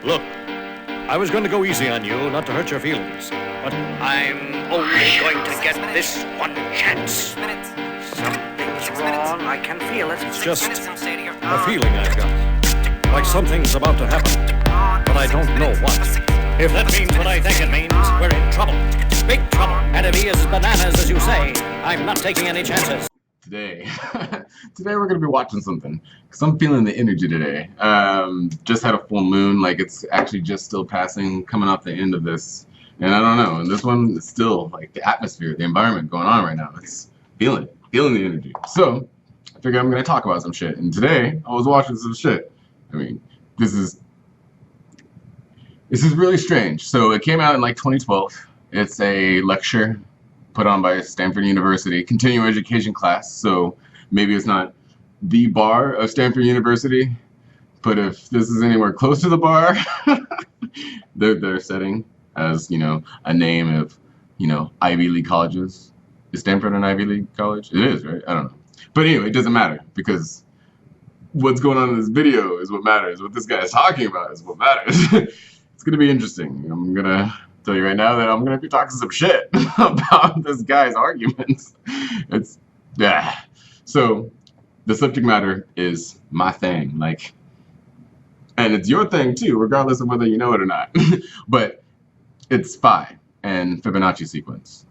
Look, I was going to go easy on you, not to hurt your feelings, but I'm only going to get this one chance. Something's wrong. I can feel it. It's just a feeling I've got. Like something's about to happen, but I don't know what. If that means what I think it means, we're in trouble. Big trouble. And if he is bananas, as you say, I'm not taking any chances. Today we're going to be watching something, because I'm feeling the energy today. Just had a full moon, like it's actually just still passing, coming off the end of this. And I don't know, and this one is still, like, the atmosphere, the environment going on right now. It's feeling the energy. So, I figured I'm going to talk about some shit. And today, I was watching some shit. I mean, this is really strange. So, it came out in, like, 2012. It's a lecture put on by Stanford University, continuing education class, so maybe it's not the bar of Stanford University, but if this is anywhere close to the bar, they're setting as, you know, a name of, you know, Ivy League colleges. Is Stanford an Ivy League college? It is, right? I don't know. But anyway, it doesn't matter, because what's going on in this video is what matters. What this guy is talking about is what matters. It's going to be interesting. I'm going to tell you right now that I'm gonna be talking some shit about this guy's arguments. Yeah. So the subject matter is my thing, like, and it's your thing too, regardless of whether you know it or not. But it's phi and Fibonacci sequence.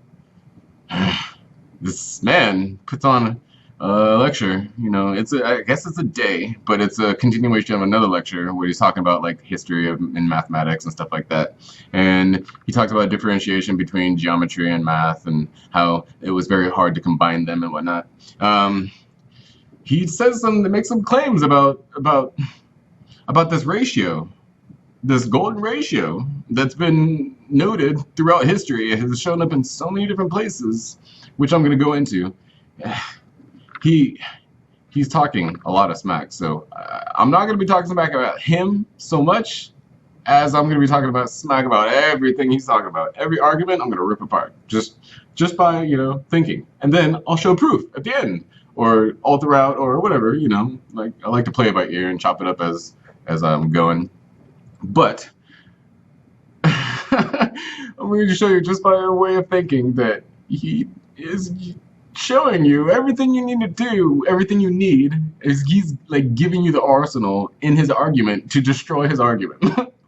This man puts on a lecture, you know, I guess it's a day, but it's a continuation of another lecture where he's talking about, like, history in mathematics and stuff like that. And he talks about differentiation between geometry and math and how it was very hard to combine them and whatnot. He says makes some claims about this ratio, this golden ratio that's been noted throughout history. It has shown up in so many different places, which I'm going to go into. He's talking a lot of smack, so I'm not going to be talking smack about him so much as I'm going to be talking about smack about everything he's talking about. Every argument I'm going to rip apart, just by, you know, thinking, and then I'll show proof at the end, or all throughout, or whatever, you know. Like, I like to play it by ear and chop it up as I'm going. But I'm going to show you, just by a way of thinking, that he is showing you everything you need to do, everything you need, is he's, like, giving you the arsenal in his argument to destroy his argument.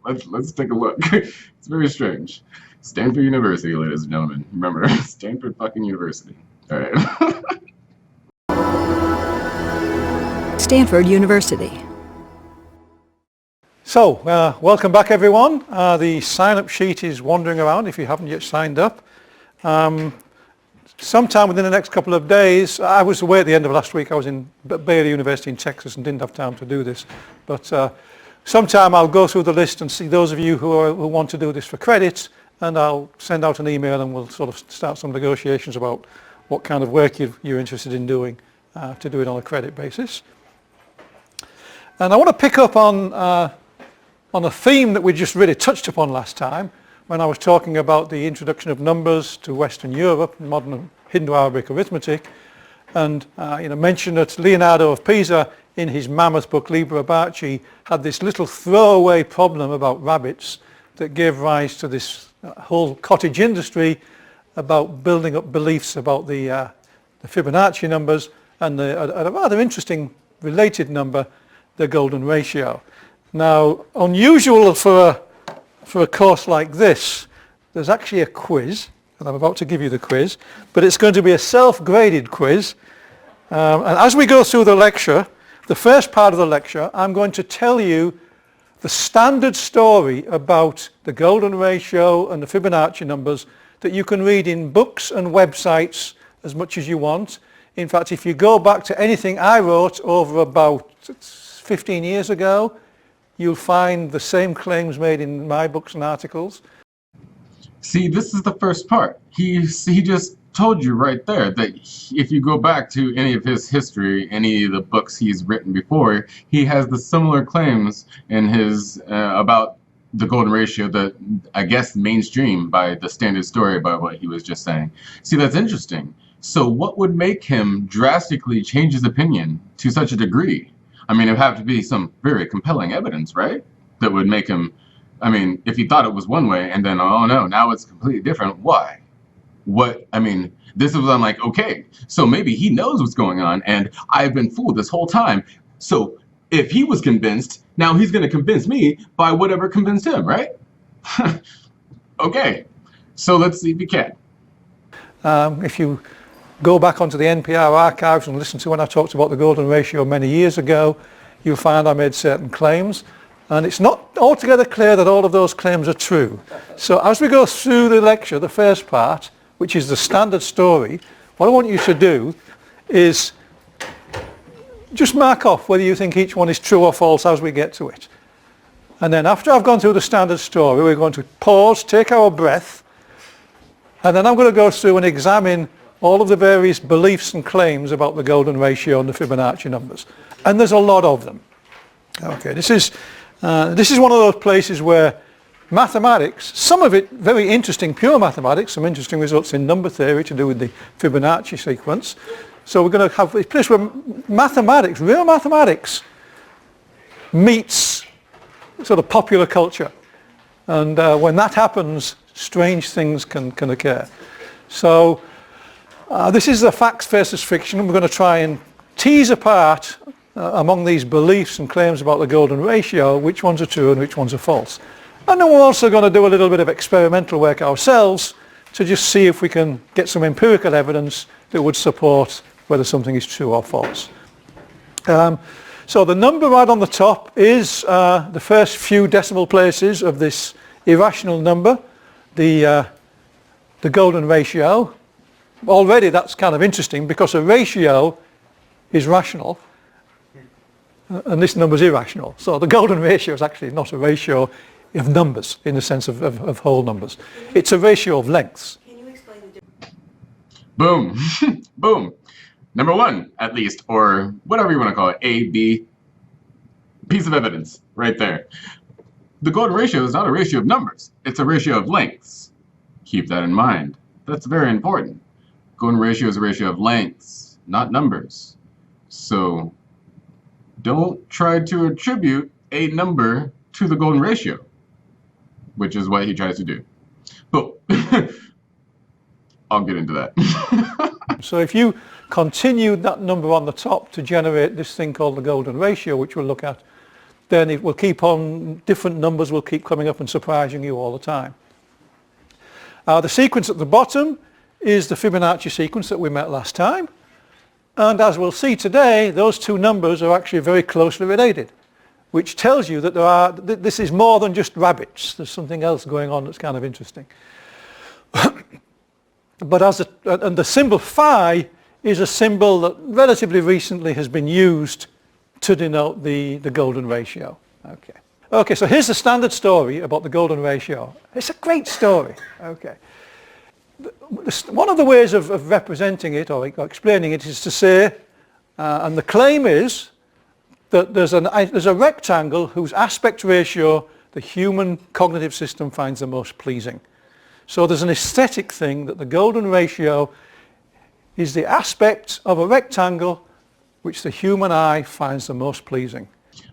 Let's take a look. It's very strange. Stanford University, ladies and gentlemen. Remember, Stanford fucking University. All right. Stanford University. So, welcome back, everyone. The sign-up sheet is wandering around if you haven't yet signed up. Sometime within the next couple of days, I was away at the end of last week. I was in Baylor University in Texas and didn't have time to do this. But sometime I'll go through the list and see those of you who want to do this for credits, and I'll send out an email and we'll sort of start some negotiations about what kind of work you're interested in doing to do it on a credit basis. And I want to pick up on a theme that we just really touched upon last time, when I was talking about the introduction of numbers to Western Europe, modern Hindu-Arabic arithmetic, and mentioned that Leonardo of Pisa, in his mammoth book Liber Abaci, had this little throwaway problem about rabbits that gave rise to this whole cottage industry about building up beliefs about the Fibonacci numbers and a rather interesting related number, the golden ratio. Now, unusual for a course like this, there's actually a quiz, and I'm about to give you the quiz, but it's going to be a self-graded quiz. And as we go through the lecture, the first part of the lecture, I'm going to tell you the standard story about the golden ratio and the Fibonacci numbers that you can read in books and websites as much as you want. In fact, if you go back to anything I wrote over about 15 years ago, you'll find the same claims made in my books and articles. See, this is the first part. He just told you right there that if you go back to any of his history, any of the books he's written before, he has the similar claims in his about the golden ratio that I guess mainstream by the standard story by what he was just saying. See, that's interesting. So what would make him drastically change his opinion to such a degree? I mean, it would have to be some very compelling evidence, right? That would make him I mean, if he thought it was one way and then, oh no, now it's completely different, why? I mean, this was, I'm like, okay, so maybe he knows what's going on and I've been fooled this whole time. So if he was convinced, now he's going to convince me by whatever convinced him, right? Okay, so let's see if he can. If you go back onto the NPR archives and listen to when I talked about the golden ratio many years ago, you'll find I made certain claims. And it's not altogether clear that all of those claims are true. So as we go through the lecture, the first part, which is the standard story, what I want you to do is just mark off whether you think each one is true or false as we get to it. And then after I've gone through the standard story, we're going to pause, take our breath, and then I'm going to go through and examine all of the various beliefs and claims about the golden ratio and the Fibonacci numbers. And there's a lot of them. Okay, this is one of those places where mathematics, some of it very interesting pure mathematics, some interesting results in number theory to do with the Fibonacci sequence. So we're going to have a place where mathematics, real mathematics, meets sort of popular culture. And when that happens, strange things can occur. So this is the facts versus fiction. We're going to try and tease apart among these beliefs and claims about the golden ratio, which ones are true and which ones are false. And then we're also going to do a little bit of experimental work ourselves to just see if we can get some empirical evidence that would support whether something is true or false. So the number right on the top is the first few decimal places of this irrational number, the golden ratio. Already that's kind of interesting because a ratio is rational and this number is irrational. So the golden ratio is actually not a ratio of numbers in the sense of whole numbers. It's a ratio of lengths. Can you explain the difference? Boom. Boom. Number one, at least, or whatever you want to call it, A, B, piece of evidence right there. The golden ratio is not a ratio of numbers. It's a ratio of lengths. Keep that in mind. That's very important. Golden ratio is a ratio of lengths, not numbers. So don't try to attribute a number to the golden ratio, which is what he tries to do. But I'll get into that. So if you continued that number on the top to generate this thing called the golden ratio, which we'll look at, then it will keep on, different numbers will keep coming up and surprising you all the time. The sequence at the bottom is the Fibonacci sequence that we met last time. And as we'll see today, those two numbers are actually very closely related, which tells you that this is more than just rabbits. There's something else going on that's kind of interesting. But and the symbol phi is a symbol that relatively recently has been used to denote the golden ratio. Okay, so here's the standard story about the golden ratio. It's a great story. Okay. One of the ways of representing it or explaining it is to say, and the claim is that there's a rectangle whose aspect ratio the human cognitive system finds the most pleasing. So there's an aesthetic thing that the golden ratio is the aspect of a rectangle which the human eye finds the most pleasing.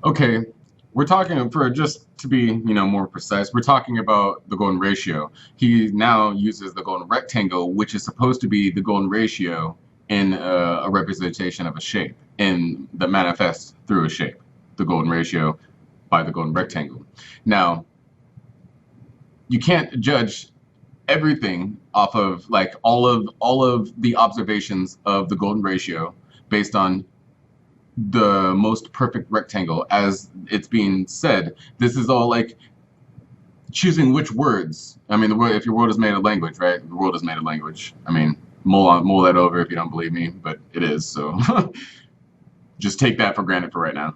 Okay, we're talking, for just to be more precise, we're talking about the golden ratio. He now uses the golden rectangle, which is supposed to be the golden ratio in a representation of a shape, and that manifests through a shape, the golden ratio by the golden rectangle. Now, you can't judge everything off of all of the observations of the golden ratio based on the most perfect rectangle. As it's being said, this is all like choosing which words. I mean, if your world is made of language, right? The world is made of language. I mean, mull that over if you don't believe me, but it is, so just take that for granted for right now.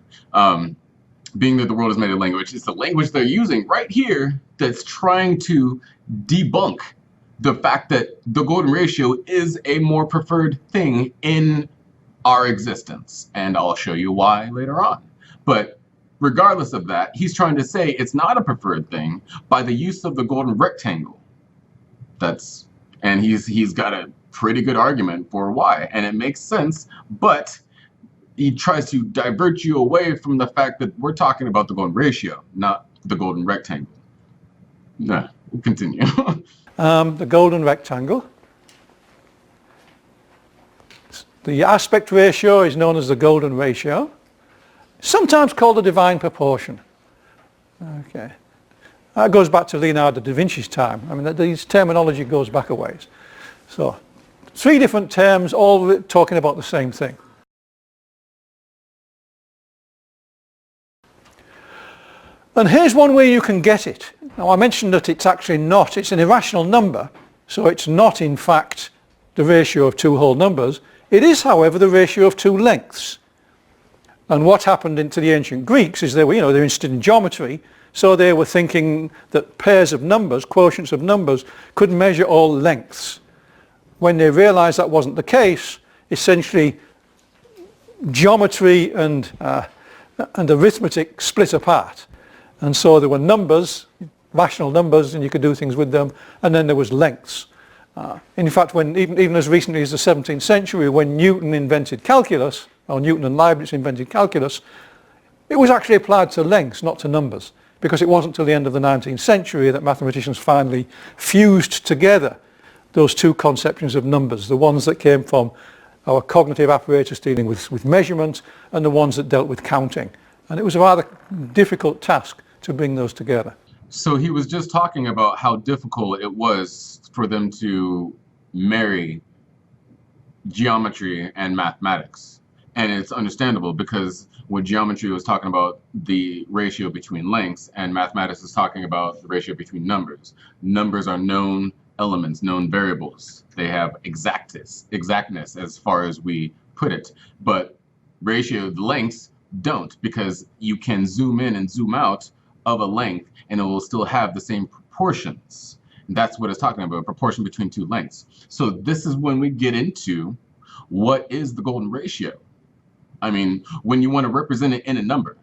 Being that the world is made of language, it's the language they're using right here that's trying to debunk the fact that the golden ratio is a more preferred thing in our existence. And I'll show you why later on. But regardless of that, he's trying to say it's not a preferred thing by the use of the golden rectangle. And he's got a pretty good argument for why, and it makes sense, but he tries to divert you away from the fact that we're talking about the golden ratio, not the golden rectangle. No, we'll continue. The golden rectangle. The aspect ratio is known as the golden ratio, sometimes called the divine proportion. Okay. That goes back to Leonardo da Vinci's time. I mean, this terminology goes back a ways. So, 3 different terms, all talking about the same thing. And here's one way you can get it. Now, I mentioned that it's actually not, it's an irrational number, so it's not in fact the ratio of 2 whole numbers. It is, however, the ratio of 2 lengths. And what happened into the ancient Greeks is they were, they're interested in geometry, so they were thinking that pairs of numbers, quotients of numbers, could measure all lengths. When they realized that wasn't the case, essentially geometry and arithmetic split apart. And so there were numbers, rational numbers, and you could do things with them, and then there was lengths. In fact, when even as recently as the 17th century, when Newton invented calculus, or Newton and Leibniz invented calculus, it was actually applied to lengths, not to numbers, because it wasn't until the end of the 19th century that mathematicians finally fused together those 2 conceptions of numbers, the ones that came from our cognitive apparatus dealing with measurement, and the ones that dealt with counting. And it was a rather difficult task to bring those together. So he was just talking about how difficult it was for them to marry geometry and mathematics. And it's understandable because when geometry was talking about the ratio between lengths and mathematics is talking about the ratio between numbers. Numbers are known elements, known variables. They have exactness as far as we put it. But ratio, the lengths, don't, because you can zoom in and zoom out of a length and it will still have the same proportions. And that's what it's talking about, proportion between 2 lengths. So this is when we get into what is the golden ratio. I mean, when you want to represent it in a number,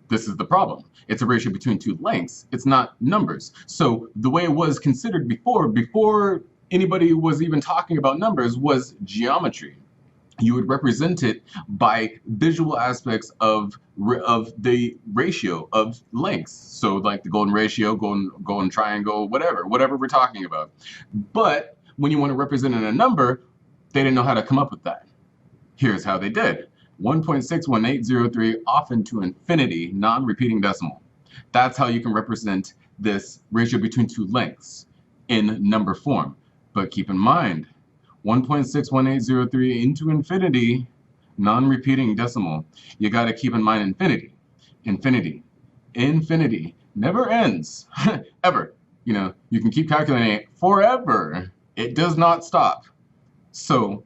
this is the problem. It's a ratio between 2 lengths. It's not numbers. So the way it was considered before anybody was even talking about numbers, was geometry. You would represent it by visual aspects of the ratio of lengths. So like the golden ratio, golden triangle, whatever we're talking about. But when you want to represent it in a number, they didn't know how to come up with that. Here's how they did. 1.61803 often to infinity, non-repeating decimal. That's how you can represent this ratio between 2 lengths in number form. But keep in mind, 1.61803 into infinity, non-repeating decimal. You got to keep in mind infinity. Infinity never ends, ever. You can keep calculating it forever. It does not stop. So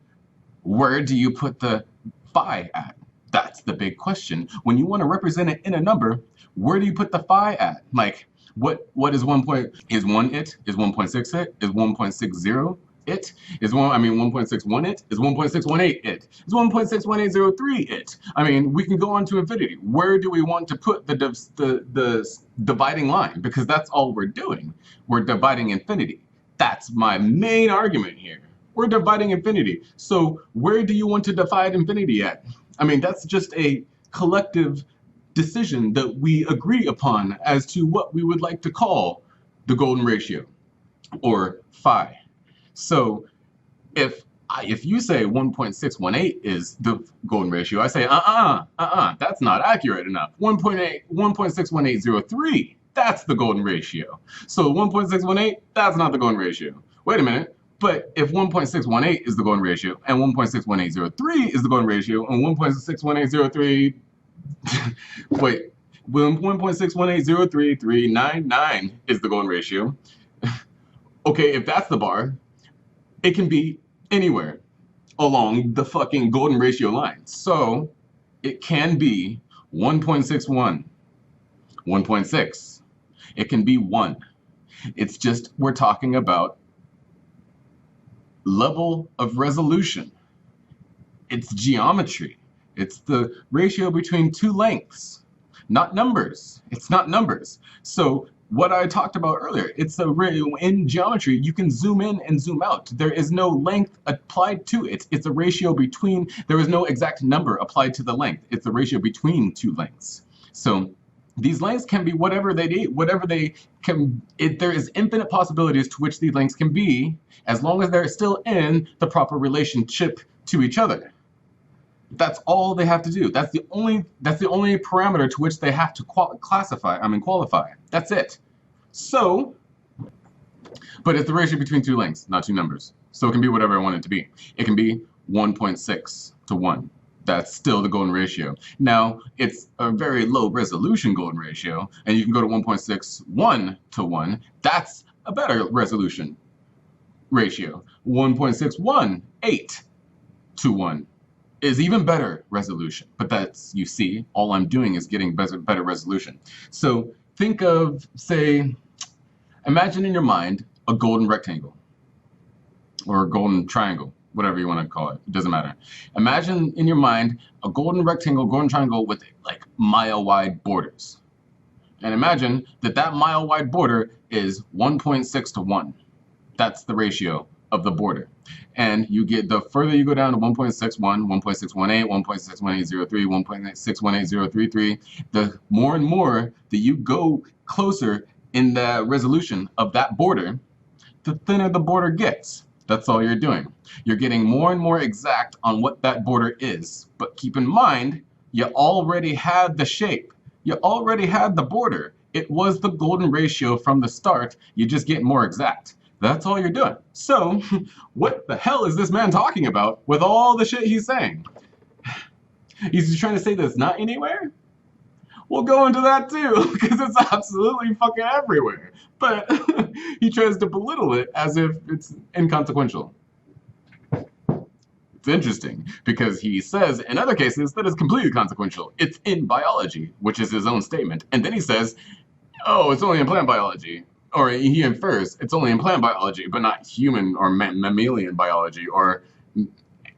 where do you put the phi at? That's the big question. When you want to represent it in a number, where do you put the phi at? Like, what is 1 point? Is 1 it? Is 1.6 it? Is 1.60 it? Is 1.61 it? Is 1.618 it? Is 1.61803 it? I mean, we can go on to infinity. Where do we want to put the dividing line? Because that's all we're doing. We're dividing infinity. That's my main argument here. We're dividing infinity. So where do you want to divide infinity at? I mean, that's just a collective decision that we agree upon as to what we would like to call the golden ratio or phi. So if you say 1.618 is the golden ratio, I say that's not accurate enough. 1.61803, that's the golden ratio. So 1.618, that's not the golden ratio. Wait a minute. But if 1.618 is the golden ratio and 1.61803 is the golden ratio and 1.61803 wait, 1.61803.399 is the golden ratio. Okay, if that's the bar, it can be anywhere along the fucking golden ratio line. So it can be 1.61, 1.6. It can be 1. It's just we're talking about level of resolution. It's geometry. It's the ratio between 2 lengths, not numbers. It's not numbers. So what I talked about earlier, it's in geometry, you can zoom in and zoom out. There is no length applied to it. It's a ratio between, there is no exact number applied to the length. It's a ratio between 2 lengths. So These lengths can be whatever they need, whatever they can. There is infinite possibilities to which these lengths can be, as long as they're still in the proper relationship to each other. That's all they have to do. That's the only parameter to which they have to qualify. That's it. So, but it's the ratio between two lengths, not two numbers. So it can be whatever I want it to be. It can be 1.6 to 1. That's still the golden ratio. Now, it's a very low resolution golden ratio, and you can go to 1.61 to 1. That's a better resolution ratio. 1.618 to 1 is even better resolution. But that's, you see, all I'm doing is getting better resolution. So think of, say, imagine in your mind a golden rectangle or a golden triangle, whatever you want to call it. It doesn't matter. Imagine in your mind a golden rectangle, golden triangle with like mile-wide borders. And imagine that that mile-wide border is 1.6 to 1. That's the ratio of the border. And you get, the further you go down to 1.61, 1.618, 1.61803, 1.61833, the more and more that you go closer in the resolution of that border, the thinner the border gets. That's all you're doing. You're getting more and more exact on what that border is. But keep in mind, you already had the shape. You already had the border. It was the golden ratio from the start. You just get more exact. That's all you're doing. So, what the hell is this man talking about with all the shit he's saying? He's just trying to say that it's not anywhere? We'll go into that too, because it's absolutely fucking everywhere. But he tries to belittle it as if it's inconsequential. It's interesting, because he says in other cases that it's completely consequential. It's in biology, which is his own statement. And then he says, oh, it's only in plant biology. Or he infers it's only in plant biology, but not human or mammalian biology or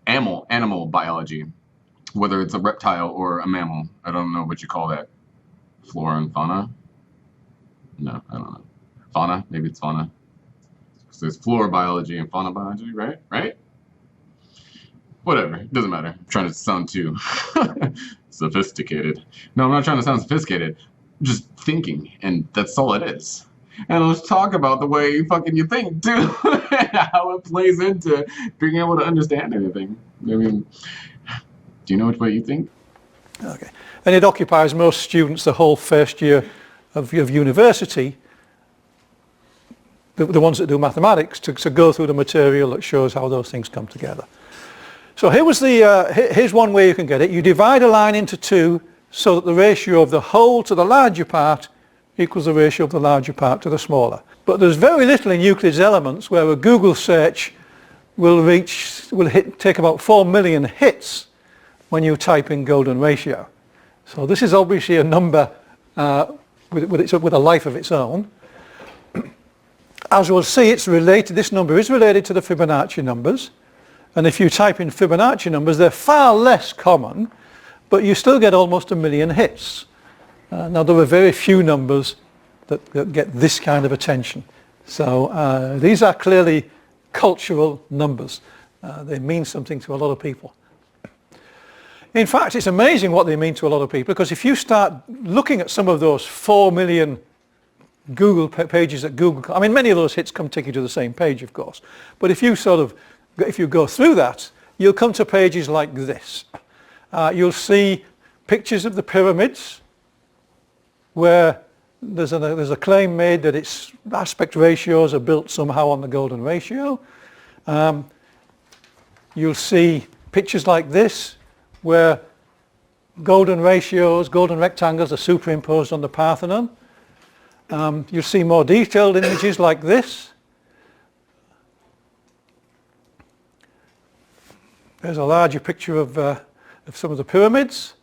animal biology, whether it's a reptile or a mammal. I don't know what you call that. Flora and fauna? No, I don't know. Fauna? Maybe it's fauna. So there's flora biology and fauna biology, right? Right? Whatever. It doesn't matter. I'm trying to sound too sophisticated. No, I'm not trying to sound sophisticated. I'm just thinking, and that's all it is. And let's talk about the way fucking you think, too, and how it plays into being able to understand anything. I mean, do you know which way you think? Okay. And it occupies most students the whole first year of university, the ones that do mathematics, to go through the material that shows how those things come together. So here's one way you can get it. You divide a line into two so that the ratio of the whole to the larger part equals the ratio of the larger part to the smaller. But there's very little in Euclid's Elements where a Google search will take about 4 million hits when you type in golden ratio. So this is obviously a number with a life of its own. As we'll see, it's related. This number is related to the Fibonacci numbers. And if you type in Fibonacci numbers, they're far less common, but you still get almost 1 million hits. Now, there are very few numbers that get this kind of attention. So these are clearly cultural numbers. They mean something to a lot of people. In fact, it's amazing what they mean to a lot of people, because if you start looking at some of those 4 million Google pages that Google, I mean, many of those hits take you to the same page, of course. But if you go through that, you'll come to pages like this. You'll see pictures of the pyramids, where there's a claim made that its aspect ratios are built somehow on the golden ratio. You'll see pictures like this, where golden ratios, golden rectangles are superimposed on the Parthenon. You'll see more detailed images like this. There's a larger picture of some of the pyramids.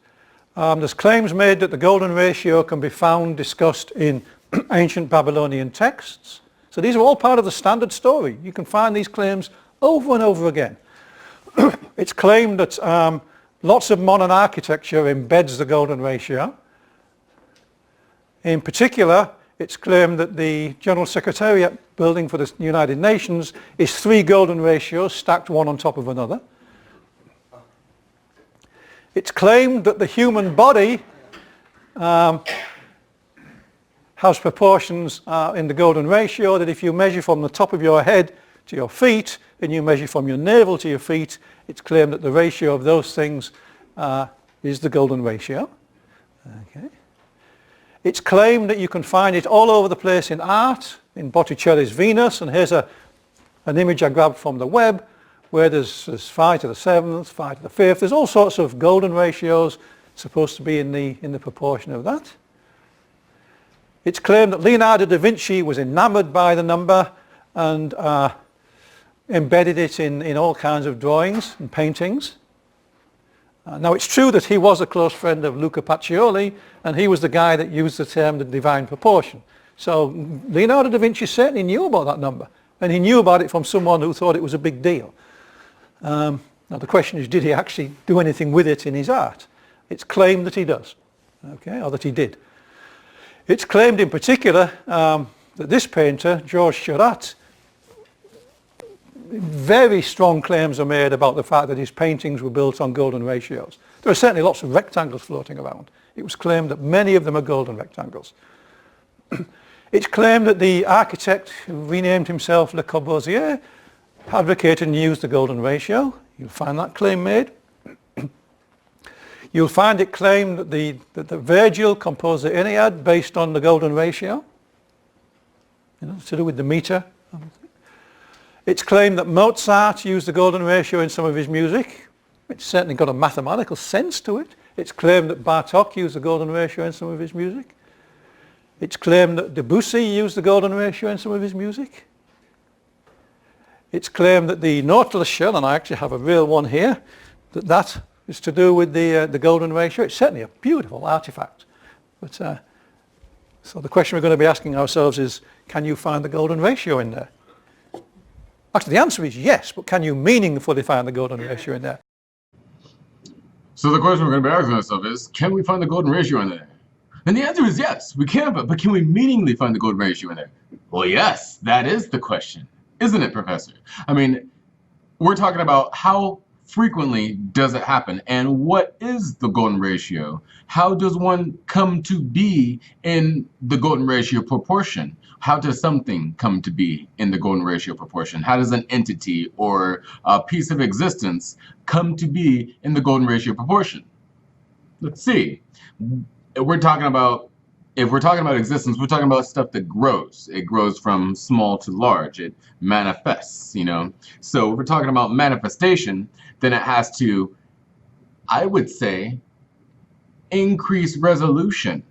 There's claims made that the golden ratio can be found discussed in ancient Babylonian texts. So these are all part of the standard story. You can find these claims over and over again. It's claimed that lots of modern architecture embeds the golden ratio. In particular, it's claimed that the General Secretariat building for the United Nations is 3 golden ratios stacked one on top of another. It's claimed that the human body has proportions in the golden ratio that if you measure from the top of your head to your feet and you measure from your navel to your feet, it's claimed that the ratio of those things is the golden ratio. Okay. It's claimed that you can find it all over the place in art, in Botticelli's Venus, and here's an image I grabbed from the web where there's 5 to the 7th, 5 to the 5th. There's all sorts of golden ratios supposed to be in the proportion of that. It's claimed that Leonardo da Vinci was enamored by the number and embedded it in all kinds of drawings and paintings. Now it's true that he was a close friend of Luca Pacioli, and he was the guy that used the term the divine proportion. So Leonardo da Vinci certainly knew about that number, and he knew about it from someone who thought it was a big deal. Now the question is, did he actually do anything with it in his art? It's claimed that he does, okay, or that he did. It's claimed in particular that this painter, Georges Seurat, very strong claims are made about the fact that his paintings were built on golden ratios. There are certainly lots of rectangles floating around. It was claimed that many of them are golden rectangles. It's claimed that the architect who renamed himself Le Corbusier advocated and used the golden ratio. You'll find that claim made. You'll find it claimed that the Virgil composed the Aeneid based on the golden ratio, to do with the meter. It's claimed that Mozart used the golden ratio in some of his music. It's certainly got a mathematical sense to it. It's claimed that Bartók used the golden ratio in some of his music. It's claimed that Debussy used the golden ratio in some of his music. It's claimed that the Nautilus shell, and I actually have a real one here, that is to do with the golden ratio. It's certainly a beautiful artifact. But, so the question we're going to be asking ourselves is, can you find the golden ratio in there? Actually, the answer is yes, but can you meaningfully find the golden ratio in there? So the question we're going to be asking ourselves is, can we find the golden ratio in there? And the answer is yes, we can, but can we meaningfully find the golden ratio in there? Well, yes, that is the question, isn't it, Professor? I mean, we're talking about how frequently does it happen, and what is the golden ratio? How does one come to be in the golden ratio proportion? How does something come to be in the golden ratio proportion? How does an entity or a piece of existence come to be in the golden ratio proportion? Let's see. If we're talking about existence, we're talking about stuff that grows. It grows from small to large. It manifests, So if we're talking about manifestation, then it has to, I would say, increase resolution.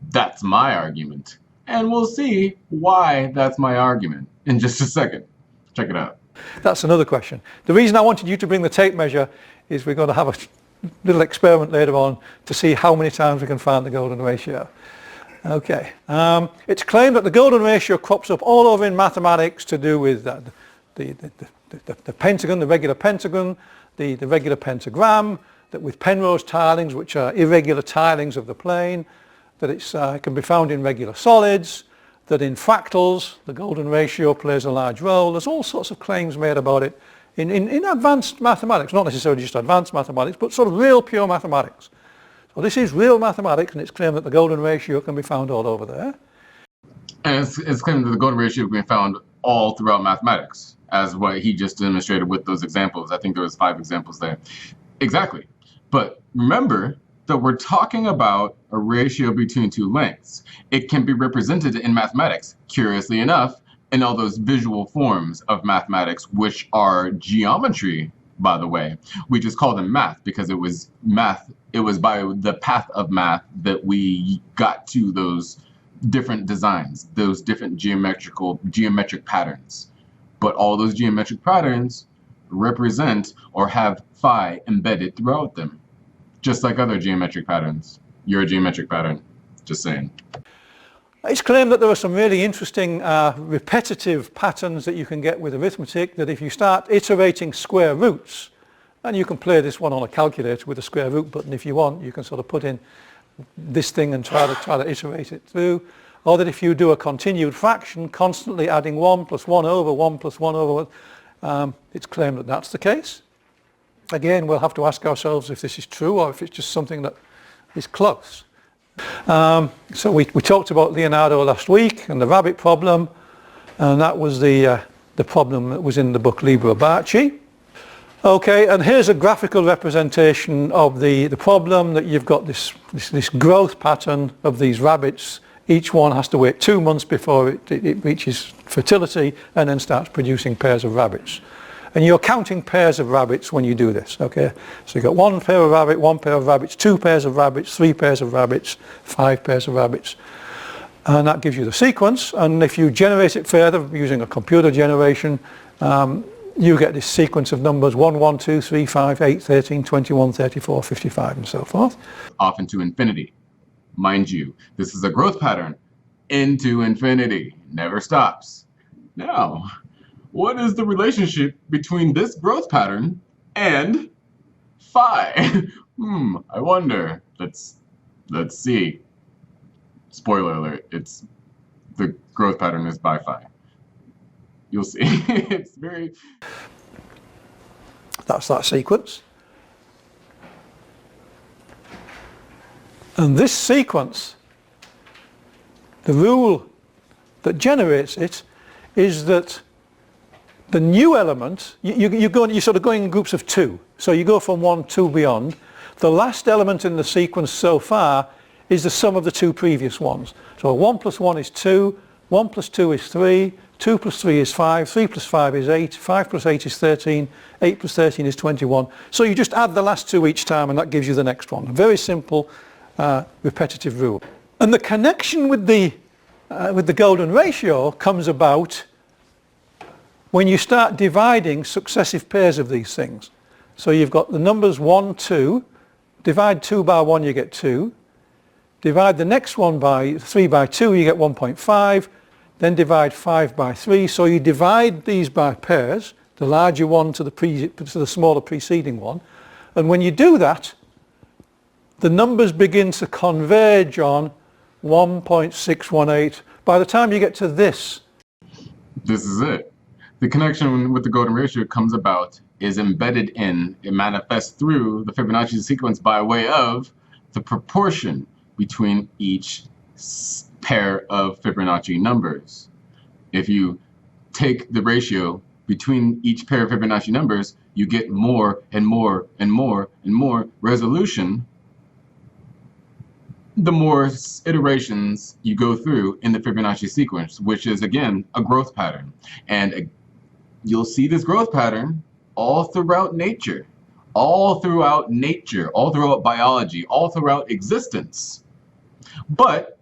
That's my argument. And we'll see why that's my argument in just a second. Check it out. That's another question. The reason I wanted you to bring the tape measure is we're going to have a little experiment later on to see how many times we can find the golden ratio. Okay. It's claimed that the golden ratio crops up all over in mathematics to do with the pentagon, the regular pentagon, the regular pentagram, that with Penrose tilings, which are irregular tilings of the plane, that it can be found in regular solids, that in fractals the golden ratio plays a large role. There's all sorts of claims made about it in advanced mathematics, not necessarily just advanced mathematics, but sort of real pure mathematics. So this is real mathematics, and it's claimed that the golden ratio can be found all over there. And it's claimed that the golden ratio can be found all throughout mathematics, as what he just demonstrated with those examples. I think there was 5 examples there. Exactly. But remember that we're talking about a ratio between 2 lengths. It can be represented in mathematics, curiously enough, in all those visual forms of mathematics, which are geometry, by the way. We just call them math because it was math. It was by the path of math that we got to those different designs, those different geometric patterns. But all those geometric patterns represent or have phi embedded throughout them. Just like other geometric patterns. You're a geometric pattern. Just saying. It's claimed that there are some really interesting repetitive patterns that you can get with arithmetic, that if you start iterating square roots, and you can play this one on a calculator with a square root button if you want, you can sort of put in this thing and try to iterate it through, or that if you do a continued fraction, constantly adding 1 plus 1 over 1 plus 1 over 1, it's claimed that that's the case. Again, we'll have to ask ourselves if this is true or if it's just something that is close. So we talked about Leonardo last week and the rabbit problem, and that was the problem that was in the book Fibonacci. Okay, and here's a graphical representation of the problem, that you've got this growth pattern of these rabbits. Each one has to wait 2 months before it reaches fertility and then starts producing pairs of rabbits. And you're counting pairs of rabbits when you do this, okay? So you've got 1 pair of rabbit, 1 pair of rabbits, 2 pairs of rabbits, 3 pairs of rabbits, 5 pairs of rabbits. And that gives you the sequence. And if you generate it further using a computer generation, you get this sequence of numbers 1, 1, 2, 3, 5, 8, 13, 21, 34, 55, and so forth. Off into infinity. Mind you, this is a growth pattern into infinity. Never stops. Now, what is the relationship between this growth pattern and phi? I wonder. Let's see. Spoiler alert, the growth pattern is by phi. You'll see. It's very... That's that sequence. And this sequence, the rule that generates it is that the new element, you're sort of going in groups of 2. So you go from 1, 2 beyond. The last element in the sequence so far is the sum of the 2 previous ones. So 1 plus 1 is 2, 1 plus 2 is 3, 2 plus 3 is 5, 3 plus 5 is 8, 5 plus 8 is 13, 8 plus 13 is 21. So you just add the last 2 each time and that gives you the next one. A very simple repetitive rule. And the connection with the golden ratio comes about when you start dividing successive pairs of these things. So you've got the numbers 1, 2, divide 2 by 1 you get 2, divide the next one by 3 by 2 you get 1.5, then divide 5 by 3, so you divide these by pairs, the larger one to the smaller preceding one, and when you do that, the numbers begin to converge on 1.618. By the time you get to this. This is it. The connection with the golden ratio comes about, is embedded in, it manifests through the Fibonacci sequence by way of the proportion between each pair of Fibonacci numbers. If you take the ratio between each pair of Fibonacci numbers, you get more and more and more and more resolution the more iterations you go through in the Fibonacci sequence, which is again a growth pattern. And you'll see this growth pattern all throughout nature, all throughout biology, all throughout existence. But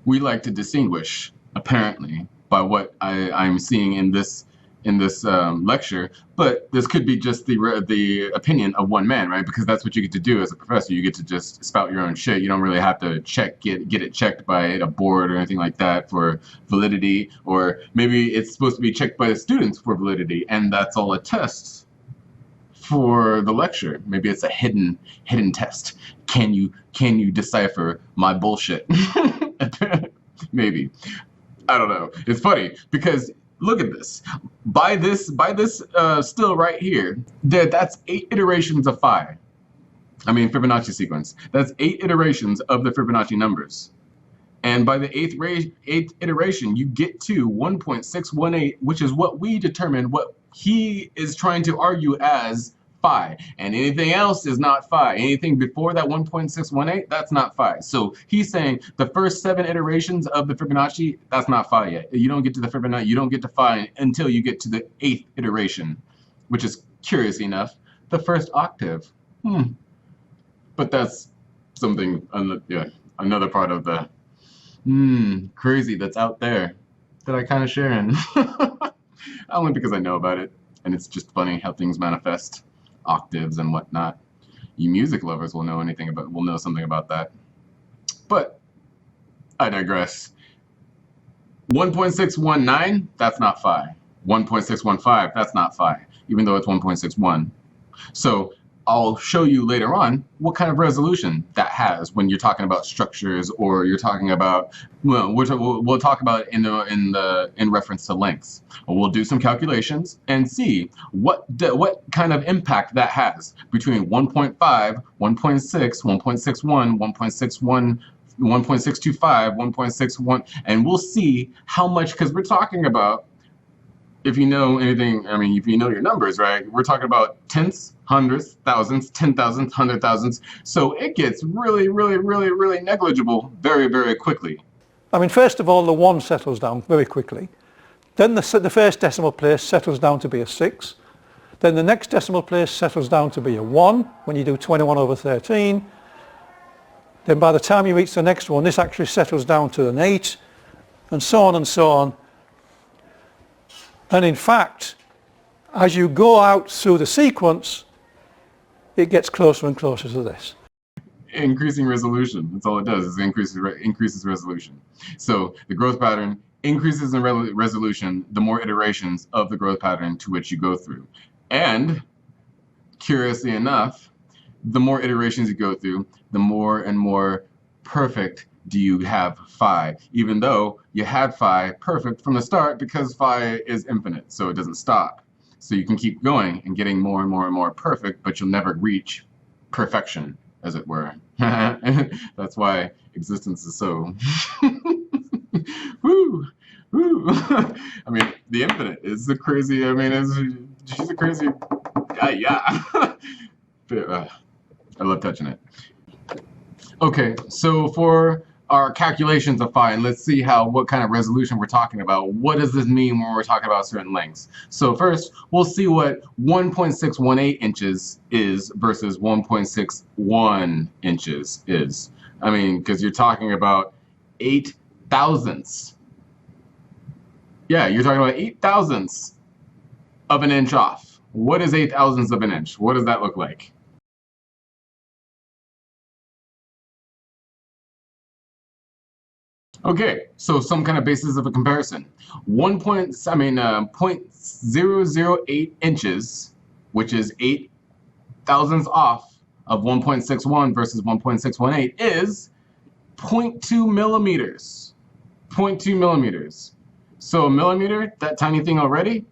we like to distinguish, apparently, by what I'm seeing in this lecture, but this could be just the opinion of one man, right? Because that's what you get to do as a professor. You get to just spout your own shit. You don't really have to get it checked by a board or anything like that for validity, or maybe it's supposed to be checked by the students for validity, and that's all it tests for the lecture. Maybe it's a hidden test. Can you decipher my bullshit? Maybe. I don't know. It's funny because look at this. By this still right here, that's 8 iterations of phi. I mean Fibonacci sequence. That's 8 iterations of the Fibonacci numbers. And by the 8th iteration, you get to 1.618, which is what we determine what he is trying to argue as phi. And anything else is not phi. Anything before that 1.618, that's not phi. So he's saying the first 7 iterations of the Fibonacci, that's not phi yet. You don't get to the Fibonacci, you don't get to phi until you get to the 8th iteration, which is curious enough, the first octave. But that's something, another part of the crazy that's out there that I kind of share in. Only because I know about it, and it's just funny how things manifest, octaves and whatnot. You music lovers will know something about that. But I digress. 1.619, that's not phi. 1.615, that's not phi, even though it's 1.61. So I'll show you later on what kind of resolution that has when you're talking about structures, or you're talking about, well, we'll talk about in reference to lengths. We'll do some calculations and see what kind of impact that has between 1.5, 1.6, 1.61, 1.61, 1.625, 1.61, and we'll see how much, because we're talking about, if you know anything, I mean, if you know your numbers, right, we're talking about tenths, hundredths, thousandths, 10,000s, 100,000s. So it gets really, really, really, really negligible very, very quickly. I mean, first of all, the 1 settles down very quickly. Then the first decimal place settles down to be a 6. Then the next decimal place settles down to be a 1 when you do 21 over 13. Then by the time you reach the next one, this actually settles down to an 8, and so on and so on. And in fact, as you go out through the sequence, it gets closer and closer to this. Increasing resolution, that's all it does, is increases resolution. So the growth pattern increases in resolution the more iterations of the growth pattern to which you go through. And curiously enough, the more iterations you go through, the more and more perfect do you have phi, even though you had phi perfect from the start, because phi is infinite, so it doesn't stop. So you can keep going and getting more and more and more perfect, but you'll never reach perfection, as it were. That's why existence is so woo, woo. I mean, the infinite is the crazy, I mean, she's a crazy yeah. I love touching it. Okay, so for our calculations of phi, and let's see what kind of resolution we're talking about. What does this mean when we're talking about certain lengths? So first, we'll see what 1.618 inches is versus 1.61 inches is. I mean, because you're talking about 8 thousandths. Yeah, you're talking about 8 thousandths of an inch off. What is 8 thousandths of an inch? What does that look like? Okay, so some kind of basis of a comparison. 0.008 inches, which is 8 thousandths off of 1.61 versus 1.618, is 0.2 millimeters. 0.2 millimeters. So a millimeter, that tiny thing already,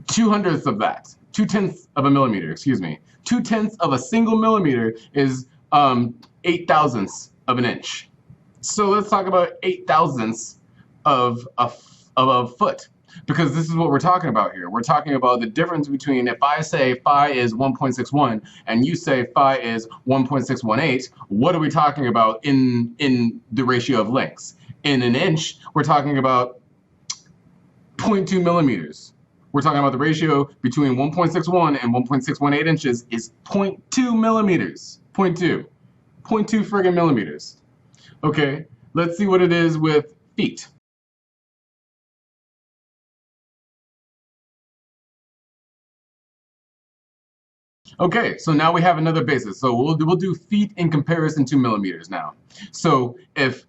2/100ths of that. 2/10ths of a millimeter, excuse me. 2/10ths of a single millimeter is 8 thousandths of an inch. So let's talk about 8 thousandths of a foot, because this is what we're talking about here. We're talking about the difference between, if I say phi is 1.61 and you say phi is 1.618, what are we talking about in the ratio of lengths? In an inch, we're talking about 0.2 millimeters. We're talking about the ratio between 1.61 and 1.618 inches is 0.2 millimeters. 0.2 friggin' millimeters. Okay, let's see what it is with feet. Okay, so now we have another basis. So we'll do feet in comparison to millimeters now. So if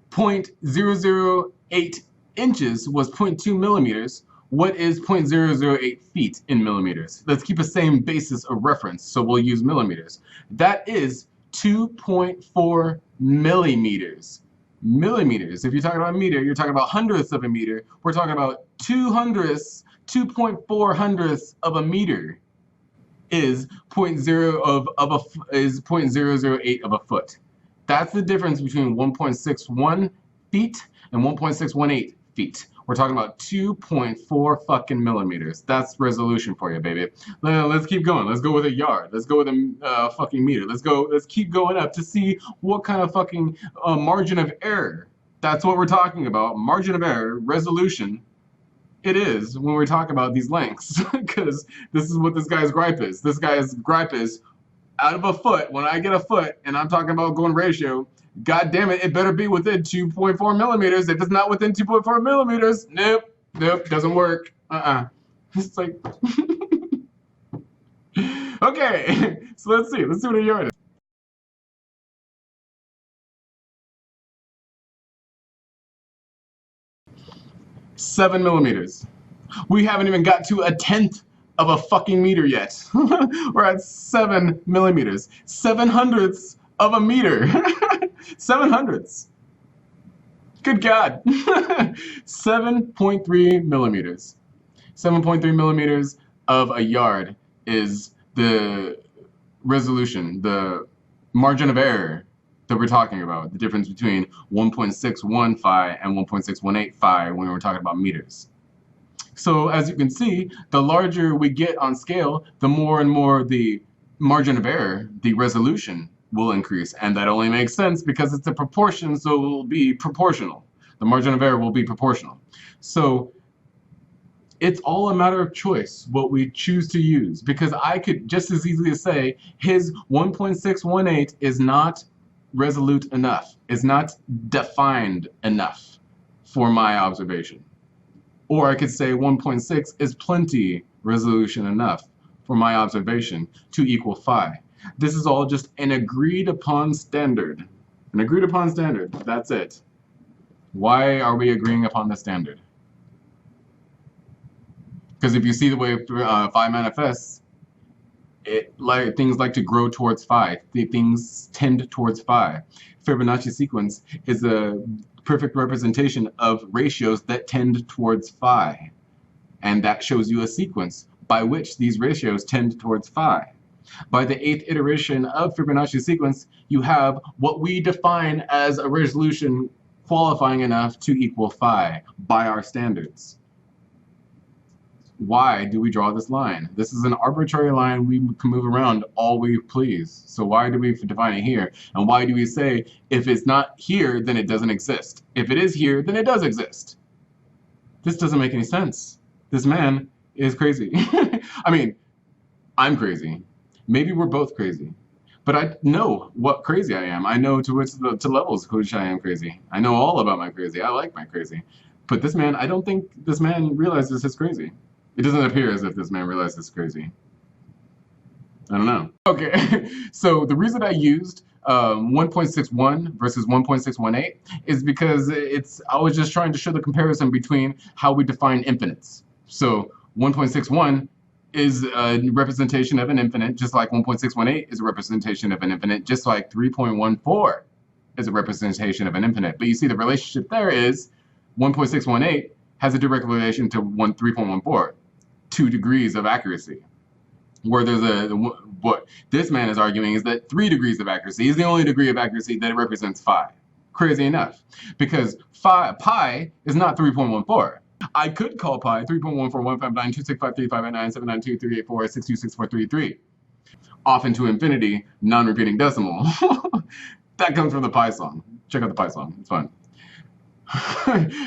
0.008 inches was 0.2 millimeters, what is 0.008 feet in millimeters? Let's keep the same basis of reference, so we'll use millimeters. That is 2.4 millimeters. Millimeters. If you're talking about a meter, you're talking about hundredths of a meter. We're talking about 2.4 hundredths of a meter is 0.008 of a foot. That's the difference between 1.61 feet and 1.618 feet. We're talking about 2.4 fucking millimeters. That's resolution for you, baby. Let's keep going. Let's go with a yard. Let's go with a fucking meter. Let's keep going up to see what kind of fucking margin of error. That's what we're talking about. Margin of error, resolution. It is when we're talking about these lengths, because this is what this guy's gripe is. This guy's gripe is, out of a foot, when I get a foot and I'm talking about going ratio, God damn it, it better be within 2.4 millimeters. If it's not within 2.4 millimeters, nope, doesn't work. It's like, okay, so let's see what a yard is. 7 millimeters. We haven't even got to 1/10 of a fucking meter yet. We're at 7 millimeters. 7/100ths of a meter. 7/100ths. Good God. 7.3 millimeters. 7.3 millimeters of a yard is the resolution, the margin of error that we're talking about. The difference between 1.61 phi and 1.618 phi when we're talking about meters. So as you can see, the larger we get on scale, the more and more the margin of error, the resolution, will increase. And that only makes sense because it's a proportion, so it will be proportional. The margin of error will be proportional. So it's all a matter of choice, what we choose to use. Because I could just as easily say his 1.618 is not resolute enough, is not defined enough for my observation. Or I could say 1.6 is plenty resolution enough for my observation to equal phi. This is all just an agreed upon standard. An agreed upon standard, that's it. Why are we agreeing upon the standard? Because if you see the way phi manifests, things like to grow towards phi. Things tend towards phi. Fibonacci sequence is a perfect representation of ratios that tend towards phi. And that shows you a sequence by which these ratios tend towards phi. By the 8th iteration of Fibonacci sequence, you have what we define as a resolution qualifying enough to equal phi by our standards. Why do we draw this line? This is an arbitrary line we can move around all we please. So why do we define it here? And why do we say if it's not here, then it doesn't exist? If it is here, then it does exist. This doesn't make any sense. This man is crazy. I mean, I'm crazy. Maybe we're both crazy. But I know what crazy I am. I know to levels which I am crazy. I know all about my crazy. I like my crazy. But this man, I don't think this man realizes he's crazy. It doesn't appear as if this man realizes he's crazy. I don't know. Okay, so the reason I used 1.61 versus 1.618 is because I was just trying to show the comparison between how we define infinites. So 1.61 is a representation of an infinite, just like 1.618 is a representation of an infinite, just like 3.14 is a representation of an infinite. But you see the relationship there is 1.618 has a direct relation to 3.14, 2 degrees of accuracy. Where there's what this man is arguing is that 3 degrees of accuracy is the only degree of accuracy that represents phi. Crazy enough, because pi is not 3.14. I could call pi 3.1415926535897923846264333. Off into infinity, non-repeating decimal. That comes from the pi song. Check out the pi song. It's fun.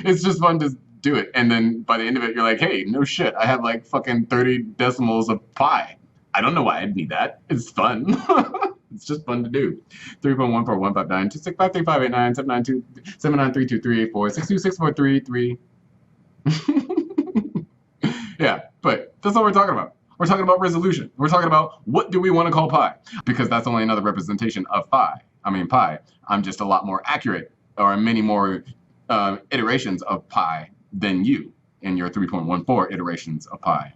It's just fun to do it. And then by the end of it, you're like, hey, no shit. I have like fucking 30 decimals of pi. I don't know why I'd need that. It's fun. It's just fun to do. 3.14159265358979279323846264333. Yeah, but that's what we're talking about. We're talking about resolution. We're talking about what do we want to call pi? Because that's only another representation of pi. I'm just a lot more accurate, or many more iterations of pi than you in your 3.14 iterations of pi.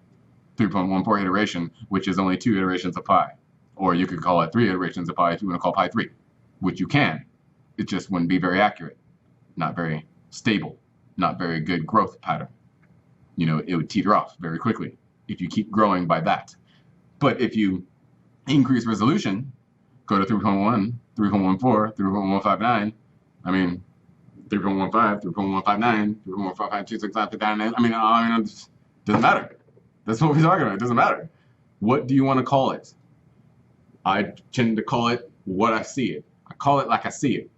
3.14 iteration, which is only 2 iterations of pi. Or you could call it 3 iterations of pi if you want to call pi 3, which you can. It just wouldn't be very accurate, not very stable, not very good growth pattern. You know, it would teeter off very quickly if you keep growing by that. But if you increase resolution, go to 3.1, 3.14, 3.159, 3.15, 3.159, 3.1552659. It doesn't matter. That's what we're talking about. It doesn't matter. What do you want to call it? I tend to call it what I see it. I call it like I see it.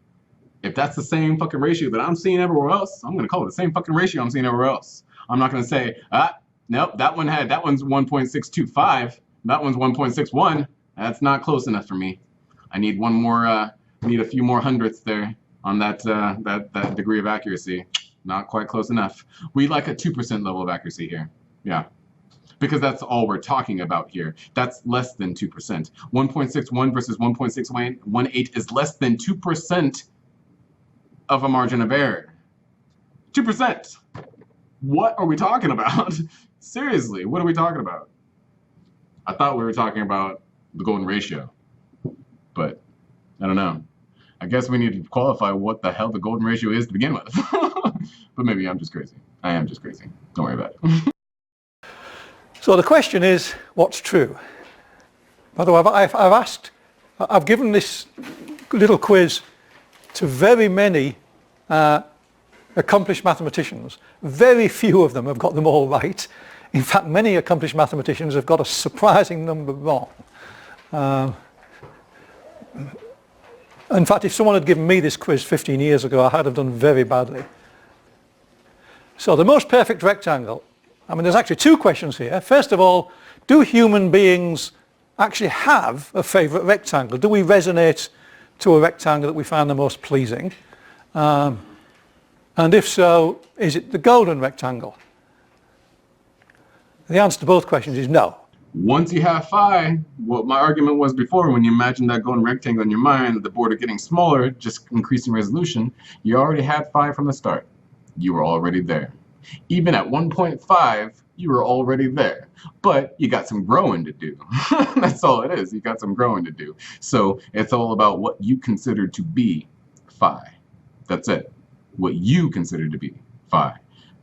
If that's the same fucking ratio that I'm seeing everywhere else, I'm going to call it the same fucking ratio I'm seeing everywhere else. I'm not going to say, nope, that one's 1.625. That one's 1.61. That's not close enough for me. I need one more, I need a few more hundredths there on that degree of accuracy. Not quite close enough. We like a 2% level of accuracy here. Yeah. Because that's all we're talking about here. That's less than 2%. 1.61 versus 1.618 is less than 2% of a margin of error. 2%. What are we talking about? Seriously, what are we talking about? I thought we were talking about the golden ratio, but I don't know. I guess we need to qualify what the hell the golden ratio is to begin with. But maybe I'm just crazy. I am just crazy. Don't worry about it. So the question is, what's true? By the way, I've given this little quiz to very many accomplished mathematicians. Very few of them have got them all right. In fact, many accomplished mathematicians have got a surprising number wrong. In fact, if someone had given me this quiz 15 years ago, I'd have done very badly. So the most perfect rectangle. I mean, there's actually two questions here. First of all, do human beings actually have a favourite rectangle? Do we resonate to a rectangle that we find the most pleasing? And if so, is it the golden rectangle? The answer to both questions is no. Once you have phi, what my argument was before, when you imagine that golden rectangle in your mind, the border getting smaller, just increasing resolution, you already had phi from the start. You were already there. Even at 1.5, you were already there. But you got some growing to do. That's all it is. You got some growing to do. So it's all about what you consider to be phi. That's it. What you consider to be phi.